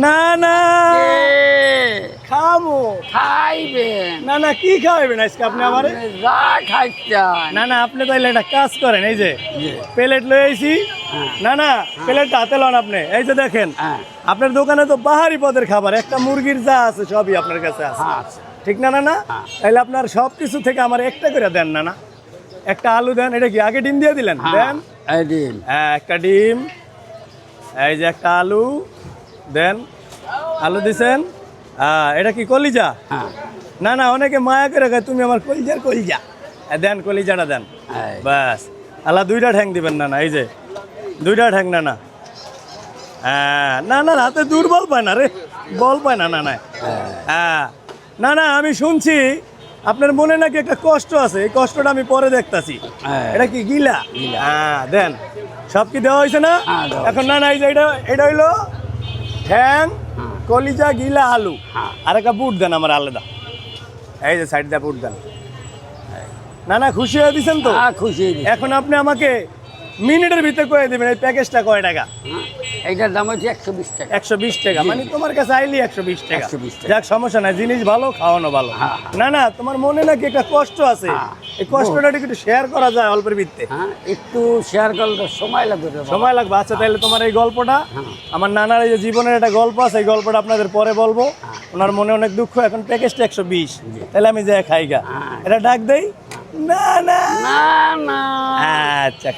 না না কে? খামো। খাইবেন। না না কি খাওয়াবেন আজকে আপনি আমারে? আপনি যা খাইছেন। না না আপনি তাইলে একটা কাজ করেন, এই যে জি। প্লেট লয়ে আইছি। হ্যাঁ। না না প্লেটটা হাতে লন আপনি, এই যে দেখেন হ্যাঁ। আপনার দোকানে তো বাহারি পদের খাবার, একটা মুরগির যা আছে সবই আপনার কাছে আছে, হ্যাঁ, আছে। ঠিক না? না না হ্যাঁ। তাহলে আপনার সব কিছু থেকে আমার একটা করে দেন। না না একটা আলু দেন। এটা কি আগে ডিম দিয়ে দিলেন? দেন। হ্যাঁ, এই দিন। হ্যাঁ একটা ডিম, এই যে একটা আলু দেন। আলু দিছেন। এটা কি কলিজা? হ্যাঁ। না না অনেকে মায়া করে খায়, তুমি আমার কলিজার কলিজা। দেন কলিজাটা দেন। এই। বাস আল্লাহ দুইটা ঠ্যাং দিবেন। না না এই যে দুইটা ঠ্যাং। না না হ্যাঁ না না হাতে দুর্বল পায় না রে, বল পায় না। না না হ্যাঁ না না আমি শুনছি আপনার মনে নাকি একটা কষ্ট আছে, এই কষ্টটা আমি পরে দেখতাছি। হ্যাঁ। এটা কি গিলা? গিলা। হ্যাঁ দেন। সব কি দেওয়া হয়েছে না? হ্যাঁ, দেওয়া এখন না না এই যে এটা হইলো ঠ্যাং, হ্যাঁ। কলিজা, গিলা, আলু। হ্যাঁ। আর একটা বুট দেন আমার আলাদা, এই যে সাইড দিয়ে বুট দেন। না না খুশি হয়ে দিচ্ছেন তো? হ্যাঁ, খুশি হয়ে গেছি। এখন আপনি আমাকে মিনিটের ভিতরে কয়ে দেবেন এই প্যাকেজটা কয় টাকা? হ্যাঁ, এইটার দাম হচ্ছে 120 টাকা। 120 টাকা। জি, মানে জি। তোমার কাছে আইলি 120 টাকা। 120 টাকা। যাক সমস্যা নাই, জিনিস ভালো, খাওয়ানো ভালো। হ্যাঁ, না না তোমার মনে নাকি একটা কষ্ট আছে, হ্যাঁ। এই কষ্টটা একটু শেয়ার করা যায় অল্পের ভিত্তিতে? হ্যাঁ, একটু শেয়ার করলে তো সময় লাগবে রে বাবা। সময় লাগবে। আচ্ছা তাহলে তোমার এই গল্পটা, হ্যাঁ। আমার নানার এই যে জীবনের একটা গল্প আছে, এই গল্পটা আপনাদের পরে বলবো। ওনার মনে অনেক দুঃখ, এখন প্যাকেজটা 120, তাহলে আমি যাই খাইগা। হ্যাঁ। এটা ডাক দেই? না না না না আচ্ছা